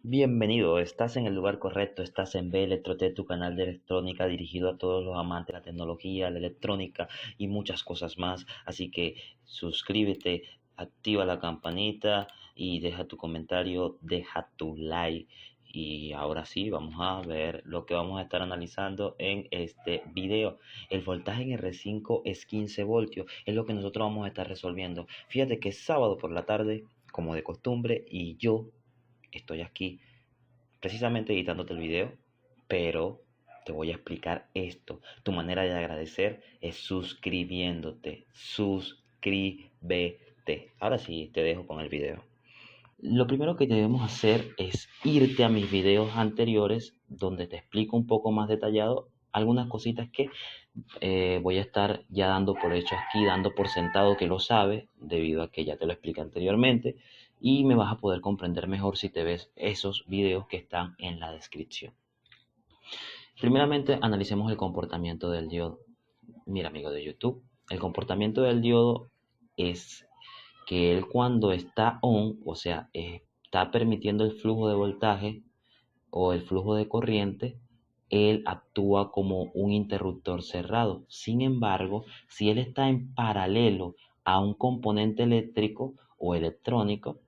Bienvenido, estás en el lugar correcto, estás en B Electrote, tu canal de electrónica dirigido a todos los amantes de la tecnología, la electrónica y muchas cosas más. Así que suscríbete, activa la campanita y deja tu comentario, deja tu like. Y ahora sí, vamos a ver lo que vamos a estar analizando en este video. El voltaje en R5 es 15 voltios, es lo que nosotros vamos a estar resolviendo. Fíjate que es sábado por la tarde, como de costumbre, y yo estoy aquí precisamente editándote el video, pero te voy a explicar esto. Tu manera de agradecer es suscribiéndote. Suscríbete. Ahora sí, te dejo con el video. Lo primero que debemos hacer es irte a mis videos anteriores donde te explico un poco más detallado algunas cositas que voy a estar ya dando por hecho aquí, dando por sentado que lo sabes, debido a que ya te lo expliqué anteriormente, y me vas a poder comprender mejor si te ves esos videos que están en la descripción. Primeramente, analicemos el comportamiento del diodo. Mira, amigo de YouTube, el comportamiento del diodo es que él cuando está on, o sea, está permitiendo el flujo de voltaje o el flujo de corriente, él actúa como un interruptor cerrado. Sin embargo, si él está en paralelo a un componente eléctrico o electrónico,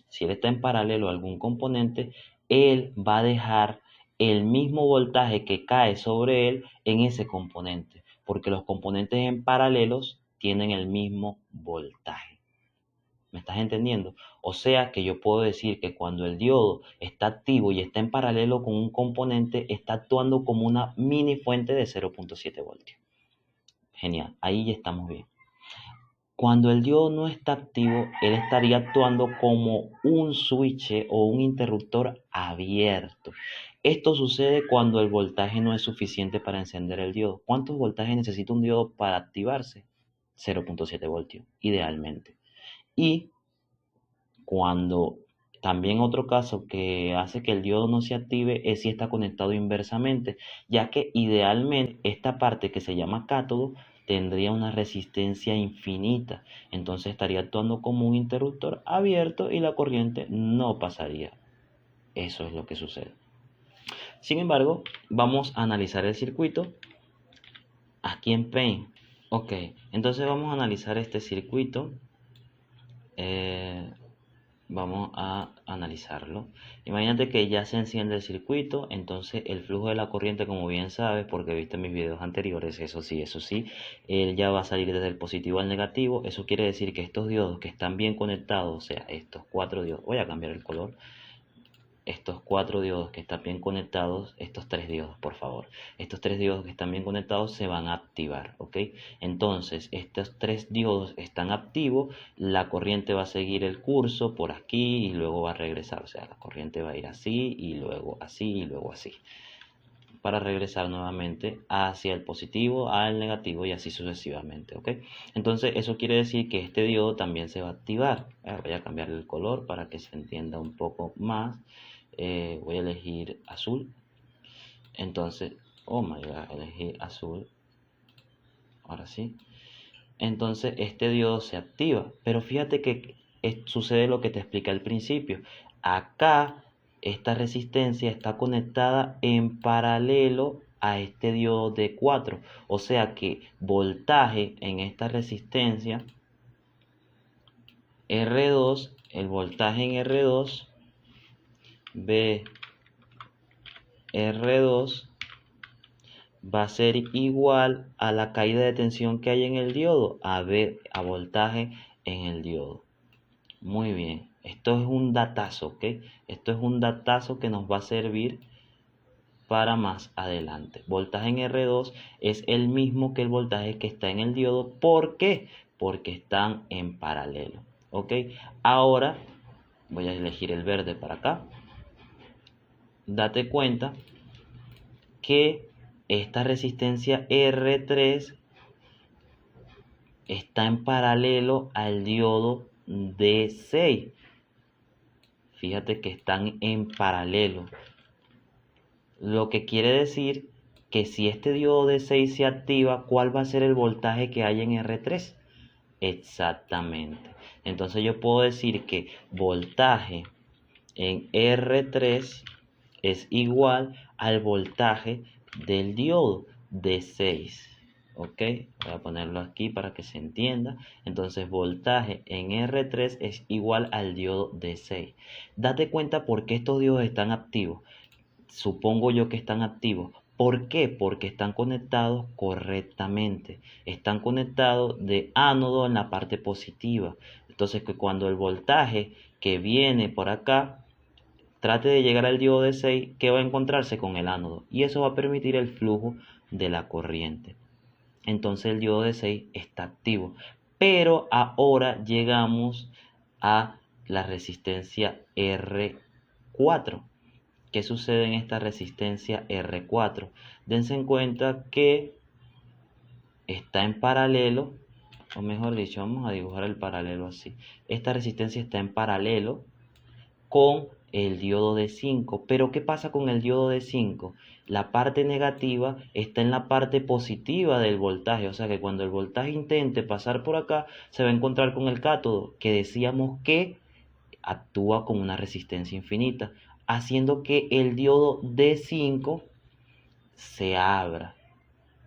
si él está en paralelo a algún componente, él va a dejar el mismo voltaje que cae sobre él en ese componente, porque los componentes en paralelos tienen el mismo voltaje. ¿Me estás entendiendo? O sea que yo puedo decir que cuando el diodo está activo y está en paralelo con un componente, está actuando como una mini fuente de 0.7 voltios. Genial, ahí ya estamos bien. Cuando el diodo no está activo, él estaría actuando como un switch o un interruptor abierto. Esto sucede cuando el voltaje no es suficiente para encender el diodo. ¿Cuántos voltajes necesita un diodo para activarse? 0.7 voltios, idealmente. Y cuando también otro caso que hace que el diodo no se active es si está conectado inversamente, ya que idealmente esta parte que se llama cátodo tendría una resistencia infinita, entonces estaría actuando como un interruptor abierto y la corriente no pasaría. Eso es lo que sucede. Sin embargo, vamos a analizar el circuito aquí en Paint. Ok, entonces vamos a analizar este circuito. Eh, Vamos a analizarlo. Imagínate que ya se enciende el circuito, entonces el flujo de la corriente, como bien sabes, porque viste mis videos anteriores, eso sí, él ya va a salir desde el positivo al negativo. Eso quiere decir que estos diodos que están bien conectados, o sea, estos cuatro diodos, voy a cambiar el color, estos cuatro diodos que están bien conectados, estos tres diodos, por favor, estos tres diodos que están bien conectados se van a activar, ¿ok? Entonces, estos tres diodos están activos, la corriente va a seguir el curso por aquí y luego va a regresar, o sea, la corriente va a ir así y luego así y luego así, para regresar nuevamente hacia el positivo, al negativo y así sucesivamente, ¿ok? Entonces, eso quiere decir que este diodo también se va a activar. Voy a cambiar el color para que se entienda un poco más. Voy a elegir azul. Entonces, oh my god, elegí azul. Ahora sí. Entonces este diodo se activa. Pero fíjate que sucede lo que te expliqué al principio. Acá esta resistencia está conectada en paralelo a este diodo de 4. O sea que voltaje en esta resistencia R2, el voltaje en R2, B R2 va a ser igual a la caída de tensión que hay en el diodo, a voltaje en el diodo. Muy bien, esto es un datazo, ¿ok? Esto es un datazo que nos va a servir para más adelante. Voltaje en R2 es el mismo que el voltaje que está en el diodo. ¿Por qué? Porque están en paralelo, ¿ok? Ahora voy a elegir el verde para acá. Date cuenta que esta resistencia R3 está en paralelo al diodo D6. Fíjate que están en paralelo. Lo que quiere decir que si este diodo D6 se activa, ¿cuál va a ser el voltaje que hay en R3? Exactamente. Entonces yo puedo decir que voltaje en R3 es igual al voltaje del diodo de 6. Ok, voy a ponerlo aquí para que se entienda. Entonces voltaje en R3 es igual al diodo de 6. Date cuenta por qué estos diodos están activos. Supongo yo que están activos. ¿Por qué? Porque están conectados correctamente. Están conectados de ánodo en la parte positiva. Entonces que cuando el voltaje que viene por acá trate de llegar al diodo de 6, que va a encontrarse con el ánodo. Y eso va a permitir el flujo de la corriente. Entonces el diodo de 6 está activo. Pero ahora llegamos a la resistencia R4. ¿Qué sucede en esta resistencia R4? Dense en cuenta que está en paralelo, o mejor dicho, vamos a dibujar el paralelo así. Esta resistencia está en paralelo con el diodo de 5. Pero ¿qué pasa con el diodo de 5? La parte negativa está en la parte positiva del voltaje. O sea que cuando el voltaje intente pasar por acá, se va a encontrar con el cátodo, que decíamos que actúa con una resistencia infinita, haciendo que el diodo D5 se abra.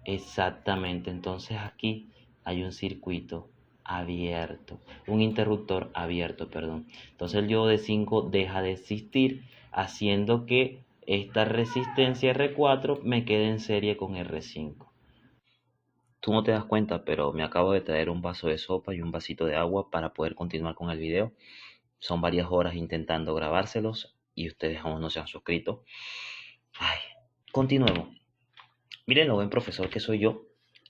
Exactamente, entonces aquí hay un circuito abierto, un interruptor abierto, perdón. Entonces el diodo D5 deja de existir, haciendo que esta resistencia R4 me quede en serie con R5. Tú no te das cuenta, pero me acabo de traer un vaso de sopa y un vasito de agua para poder continuar con el video. Son varias horas intentando grabárselos y ustedes aún no se han suscrito. Ay, continuemos. Miren lo buen profesor que soy yo,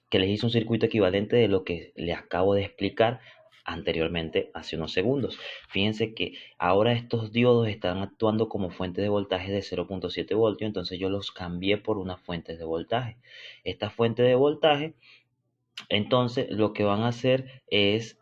que les hice un circuito equivalente de lo que les acabo de explicar anteriormente hace unos segundos. Fíjense que ahora estos diodos están actuando como fuentes de voltaje de 0.7 voltios, entonces yo los cambié por unas fuentes de voltaje. Esta fuente de voltaje, entonces lo que van a hacer es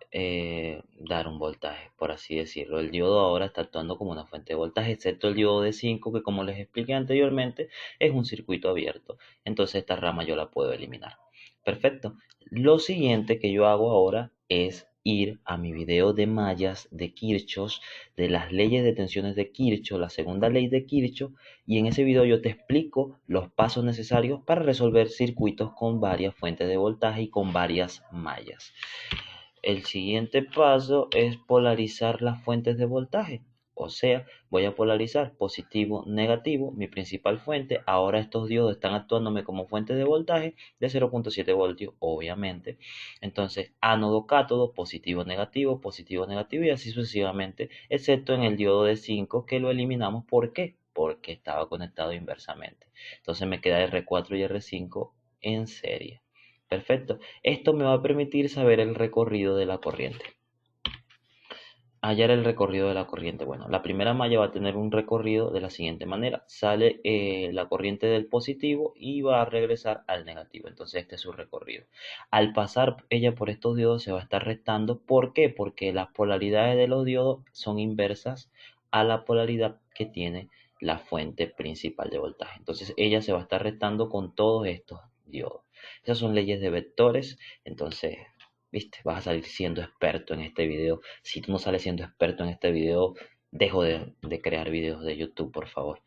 dar un voltaje, por así decirlo. El diodo ahora está actuando como una fuente de voltaje, excepto el diodo de 5, que como les expliqué anteriormente, es un circuito abierto. Entonces esta rama yo la puedo eliminar. Perfecto. Lo siguiente que yo hago ahora es ir a mi video de mallas de Kirchhoff, de las leyes de tensiones de Kirchhoff, la segunda ley de Kirchhoff, y en ese video yo te explico los pasos necesarios para resolver circuitos con varias fuentes de voltaje y con varias mallas. El siguiente paso es polarizar las fuentes de voltaje. O sea, voy a polarizar positivo, negativo, mi principal fuente. Ahora estos diodos están actuándome como fuentes de voltaje de 0.7 voltios, obviamente. Entonces, ánodo, cátodo, positivo, negativo y así sucesivamente, excepto en el diodo de 5 que lo eliminamos. ¿Por qué? Porque estaba conectado inversamente. Entonces me queda R4 y R5 en serie. Perfecto. Esto me va a permitir saber el recorrido de la corriente. Hallar el recorrido de la corriente. Bueno, la primera malla va a tener un recorrido de la siguiente manera. Sale la corriente del positivo y va a regresar al negativo. Entonces este es su recorrido. Al pasar ella por estos diodos se va a estar restando. ¿Por qué? Porque las polaridades de los diodos son inversas a la polaridad que tiene la fuente principal de voltaje. Entonces ella se va a estar restando con todos estos diodos. Esas son leyes de vectores. Entonces, viste, vas a salir siendo experto en este video. Si tú no sales siendo experto en este video, dejo de crear videos de YouTube, por favor.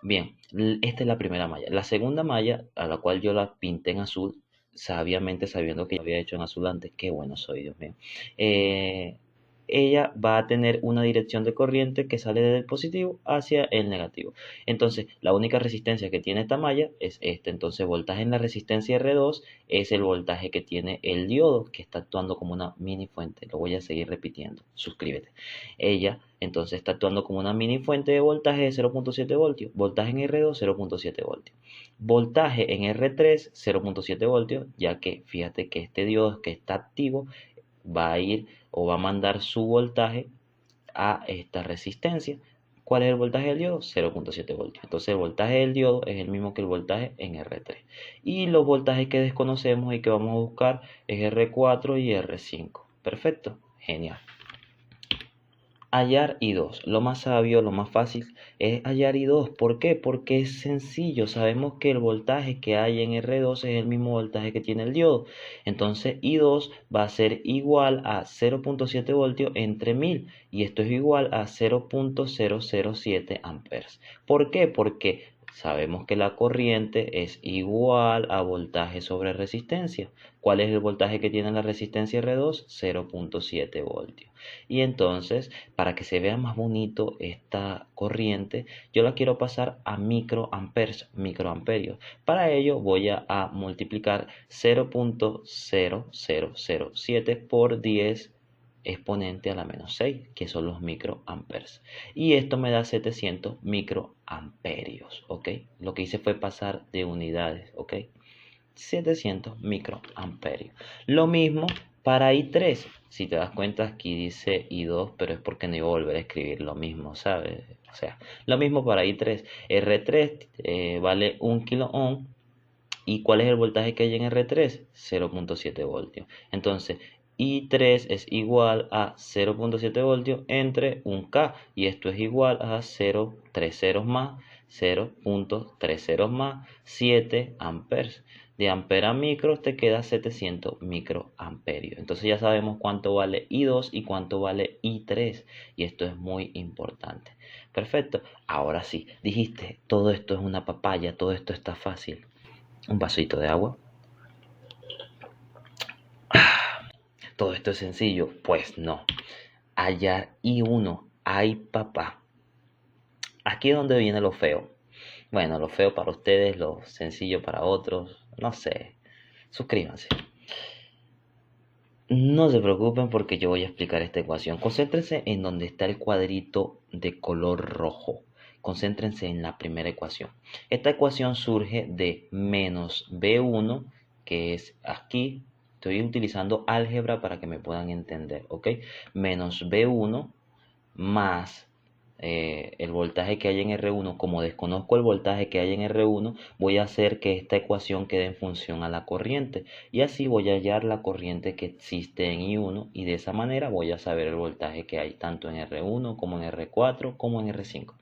Bien, esta es la primera malla. La segunda malla, a la cual yo la pinté en azul, sabiamente sabiendo que yo había hecho en azul antes. Qué bueno soy, Dios mío. Ella va a tener una dirección de corriente que sale del positivo hacia el negativo. Entonces, la única resistencia que tiene esta malla es esta. Entonces, voltaje en la resistencia R2 es el voltaje que tiene el diodo, que está actuando como una mini fuente. Lo voy a seguir repitiendo. Suscríbete. Ella, entonces, está actuando como una mini fuente de voltaje de 0.7 voltios. Voltaje en R2, 0.7 voltios. Voltaje en R3, 0.7 voltios, ya que fíjate que este diodo que está activo va a ir o va a mandar su voltaje a esta resistencia. ¿Cuál es el voltaje del diodo? 0.7 voltios. Entonces el voltaje del diodo es el mismo que el voltaje en R3. Y los voltajes que desconocemos y que vamos a buscar es R4 y R5. Perfecto, genial. hallar I2. Lo más sabio, lo más fácil es hallar I2. ¿Por qué? Porque es sencillo. Sabemos que el voltaje que hay en R2 es el mismo voltaje que tiene el diodo. Entonces I2 va a ser igual a 0.7 voltios entre 1000. Y esto es igual a 0.007 amperes. ¿Por qué? Porque sabemos que la corriente es igual a voltaje sobre resistencia. ¿Cuál es el voltaje que tiene la resistencia R2? 0.7 voltios. Y entonces, para que se vea más bonito esta corriente, yo la quiero pasar a microamperes, microamperios. Para ello voy a multiplicar 0.0007 por 10 exponente a la menos 6, que son los microamperes. Y esto me da 700 microamperios, ¿ok? Lo que hice fue pasar de unidades, ¿ok? 700 microamperios. Lo mismo para I3. Si te das cuenta, aquí dice I2, pero es porque no iba a volver a escribir lo mismo, ¿sabes? O sea, lo mismo para I3. R3 vale 1 kilo ohm. ¿Y cuál es el voltaje que hay en R3? 0.7 voltios. Entonces, I3 es igual a 0.7 voltios entre 1K. Y esto es igual a 0,3 ceros más 0.30 más 7 amperes. De ampere a micro te queda 700 microamperios. Entonces ya sabemos cuánto vale I2 y cuánto vale I3. Y esto es muy importante. Perfecto. Ahora sí, dijiste, todo esto es una papaya, todo esto está fácil. Un vasito de agua. Todo esto es sencillo. Pues no. Hallar I1. Ay, papá. Aquí es donde viene lo feo. Bueno, lo feo para ustedes, lo sencillo para otros. No sé. Suscríbanse. No se preocupen porque yo voy a explicar esta ecuación. Concéntrense en donde está el cuadrito de color rojo. Concéntrense en la primera ecuación. Esta ecuación surge de menos B1, que es aquí. Estoy utilizando álgebra para que me puedan entender, ¿ok? Menos B1 más el voltaje que hay en R1. Como desconozco el voltaje que hay en R1, voy a hacer que esta ecuación quede en función a la corriente. Y así voy a hallar la corriente que existe en I1. Y de esa manera voy a saber el voltaje que hay tanto en R1 como en R4 como en R5.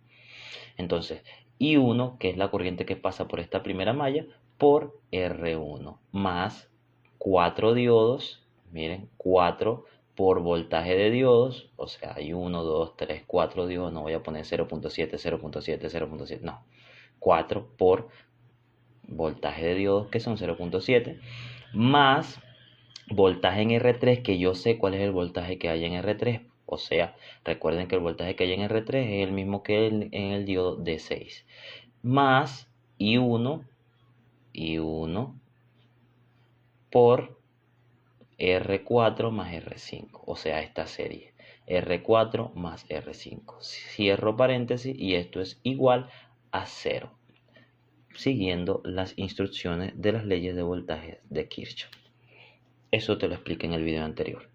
Entonces, I1, que es la corriente que pasa por esta primera malla, por R1, más 4 diodos, miren, 4 por voltaje de diodos, o sea, hay 1, 2, 3, 4 diodos, no voy a poner 0.7, 0.7, 0.7, no, 4 por voltaje de diodos, que son 0.7, más voltaje en R3, que yo sé cuál es el voltaje que hay en R3. O sea, recuerden que el voltaje que hay en R3 es el mismo que en el diodo D6. Más I1 por R4 más R5. O sea, esta serie. R4 más R5. Cierro paréntesis y esto es igual a 0. Siguiendo las instrucciones de las leyes de voltaje de Kirchhoff. Eso te lo expliqué en el video anterior.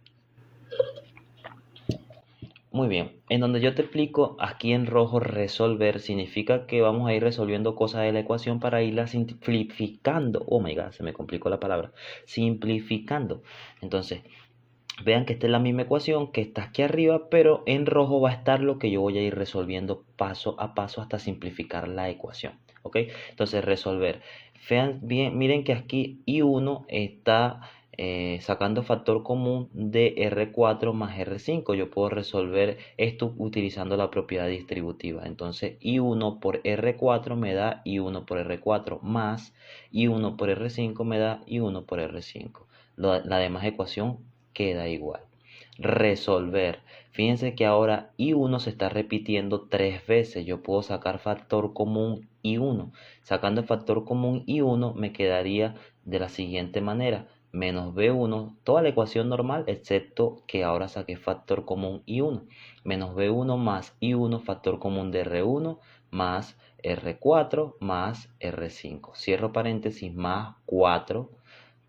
Muy bien, en donde yo te explico aquí en rojo resolver, significa que vamos a ir resolviendo cosas de la ecuación para irla simplificando. Oh my god, se me complicó la palabra. Simplificando. Entonces, vean que esta es la misma ecuación que está aquí arriba, pero en rojo va a estar lo que yo voy a ir resolviendo paso a paso hasta simplificar la ecuación. ¿Ok? Entonces, resolver. Vean bien, miren que aquí I1 está sacando factor común de R4 más R5. Yo puedo resolver esto utilizando la propiedad distributiva. Entonces, I1 por R4 me da I1 por R4 más I1 por R5 me da I1 por R5. La demás ecuación queda igual. Resolver. Fíjense que ahora I1 se está repitiendo 3 veces. Yo puedo sacar factor común I1. Sacando el factor común I1 me quedaría de la siguiente manera. Menos B1, toda la ecuación normal, excepto que ahora saqué factor común I1. Menos B1 más I1, factor común de R1, más R4, más R5. Cierro paréntesis, más 4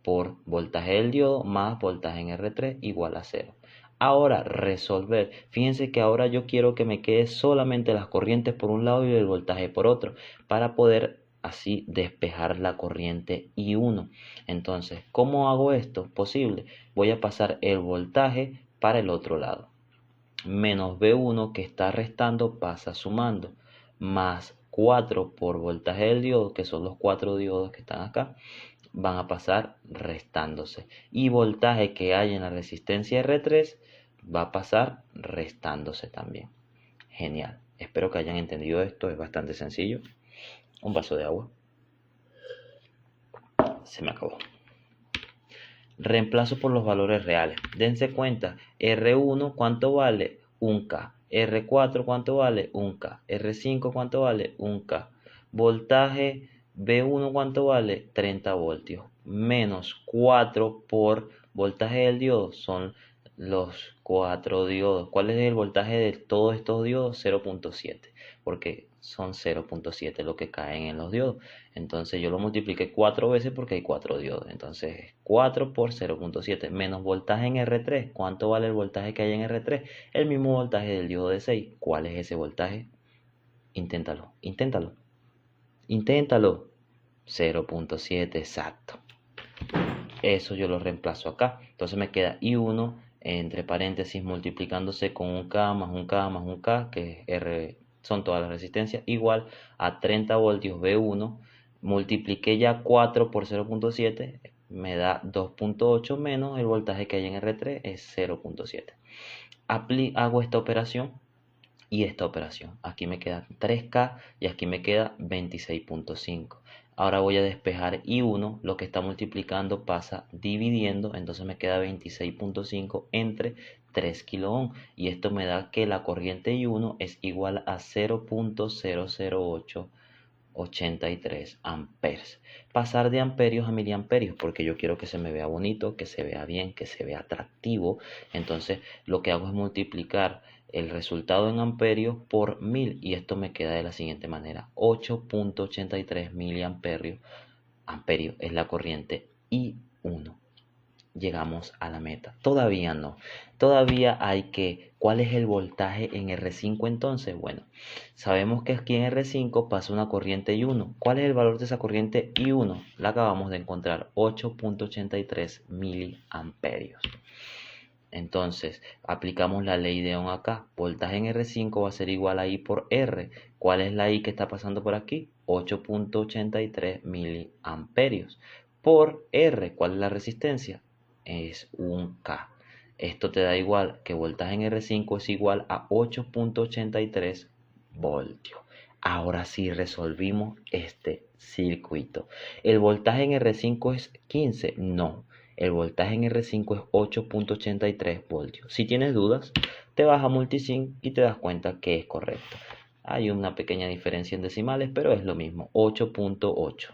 por voltaje del diodo más voltaje en R3 igual a 0. Ahora resolver. Fíjense que ahora yo quiero que me quede solamente las corrientes por un lado y el voltaje por otro, para poder así despejar la corriente I1. Entonces, ¿cómo hago esto? Posible. Voy a pasar el voltaje para el otro lado. menos V1 que está restando pasa sumando, más 4 por voltaje del diodo, que son los 4 diodos que están acá, van a pasar restándose. Y voltaje que hay en la resistencia R3 va a pasar restándose también. Genial. Espero que hayan entendido esto. Es bastante sencillo. Un vaso de agua. Se me acabó. Reemplazo por los valores reales. Dense cuenta, R1 ¿cuánto vale? 1K. R4 ¿cuánto vale? 1K. R5 ¿cuánto vale? 1K. Voltaje V1 ¿cuánto vale? 30 voltios. Menos 4 por voltaje del diodo son los 4 diodos. ¿Cuál es el voltaje de todos estos diodos? 0.7. Porque son 0.7 lo que caen en los diodos. Entonces yo lo multipliqué 4 veces porque hay 4 diodos. Entonces 4 por 0.7 menos voltaje en R3. ¿Cuánto vale el voltaje que hay en R3? El mismo voltaje del diodo de 6. ¿Cuál es ese voltaje? Inténtalo, inténtalo, inténtalo. 0.7 exacto. Eso yo lo reemplazo acá. Entonces me queda I1 entre paréntesis multiplicándose con un K más un K más un K, que es R, son todas las resistencias, igual a 30 voltios V1. Multipliqué ya 4 por 0.7, me da 2.8 menos el voltaje que hay en R3 es 0.7. Hago esta operación y esta operación. Aquí me queda 3K y aquí me queda 26.5. Ahora voy a despejar I1, lo que está multiplicando pasa dividiendo, entonces me queda 26.5 entre 3 kilo ohm y esto me da que la corriente I1 es igual a 0.00883 amperes. Pasar de amperios a miliamperios porque yo quiero que se me vea bonito, que se vea bien, que se vea atractivo. Entonces lo que hago es multiplicar el resultado en amperios por 1000 y esto me queda de la siguiente manera: 8.83 miliamperios. Amperios es la corriente I1. Llegamos a la meta. Todavía no. Todavía hay que... ¿Cuál es el voltaje en R5 entonces? Bueno, sabemos que aquí en R5 pasa una corriente I1. ¿Cuál es el valor de esa corriente I1? La acabamos de encontrar, 8.83 miliamperios. Entonces, aplicamos la ley de Ohm acá. Voltaje en R5 va a ser igual a I por R. ¿Cuál es la I que está pasando por aquí? 8.83 miliamperios. Por R, ¿cuál es la resistencia? Es 1K. Esto te da igual que voltaje en R5 es igual a 8.83 voltios. Ahora sí resolvimos este circuito. ¿El voltaje en R5 es 15? No. El voltaje en R5 es 8.83 voltios. Si tienes dudas, te vas a Multisync y te das cuenta que es correcto. Hay una pequeña diferencia en decimales, pero es lo mismo, 8.8.